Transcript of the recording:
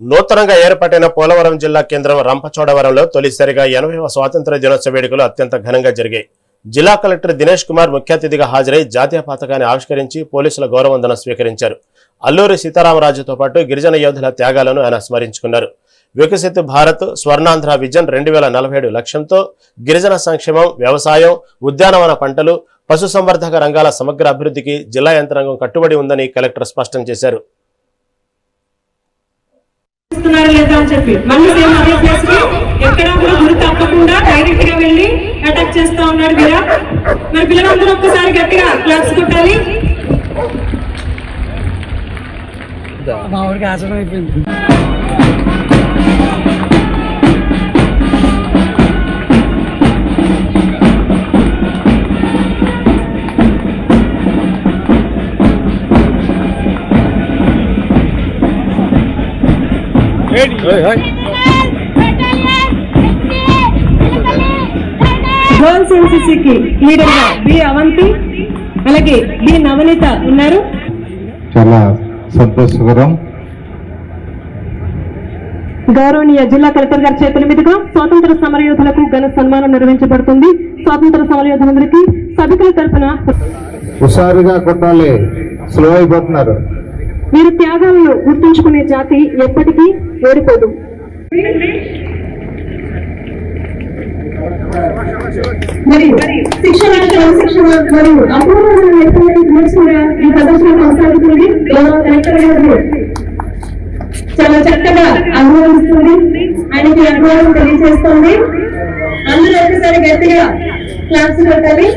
నూతనంగా ఏర్పాటైన పోలవరం జిల్లా కేంద్రం రంపచోడవరంలో తొలిసారిగా 80వ స్వాతంత్ర్య దినోత్సవ వేడుకలు అత్యంత ఘనంగా జరిగాయి. జిల్లా కలెక్టర్ దినేష్ కుమార్ ముఖ్య అతిథిగా హాజరై జాతీయ పతాకాన్ని ఆవిష్కరించి పోలీసుల గౌరవవందన స్వీకరించారు. అల్లూరి సీతారామరాజుతో పాటు గిరిజన యోధుల త్యాగాలను ఆయన స్మరించుకున్నారు. వికసిత్ భారత్ స్వర్ణాంధ్ర విజన్ 2047 లక్ష్యంతో గిరిజన సంక్షేమం, వ్యవసాయం, ఉద్యానవన పంటలు, పశుసంవర్ధక రంగాల సమగ్ర అభివృద్ధికి జిల్లా యంత్రాంగం కట్టుబడి ఉందని కలెక్టర్ స్పష్టం చేశారు. లేదా అని చెప్పి మళ్ళీ సేమ్ అదే ప్లేస్ కి ఎక్కడా కూడా గురి తప్పకుండా డైరెక్ట్ గా వెళ్ళి అటాక్ చేస్తా ఉన్నాడు విరాట్. మరి పిల్లలందరూ ఒక్కసారి గట్టిగా క్లాప్స్ కొట్టాలి. మా ఊరికి ఆచరణ అయిపోయింది. గర్ల్స్ ఎన్సీసీకి లీడర్ గా బి అవంతి అలాగే బి నవనీత ఉన్నారు. చాలా సంతోషకరం. గౌరవనీయ జిల్లా కలెక్టర్ గారి చేతుల మీదుగా స్వాతంత్ర సమరయోధులకు ఘన సన్మానం నిర్వహించబడుతుంది. స్వాతంత్ర సమరయోధులందరికీ సభికుల తరపున హుషారుగా కొట్టాలి, స్లో అయిపోతున్నారు. వీరి త్యాగాలను గుర్తుంచుకునే జాతి ఎప్పటికీ ఓడిపోదు. మరియు శిక్షణ మరియు అపూర్వమైన ఈ ప్రదర్శన కొనసాగుతుంది. కలెక్టర్ గారు చాలా చక్కగా అభినందిస్తుంది, ఆయనకి అభినందన తెలియజేస్తుంది. అందరూ ఒకసారి గట్టిగా క్లాస్ పెట్టాలి.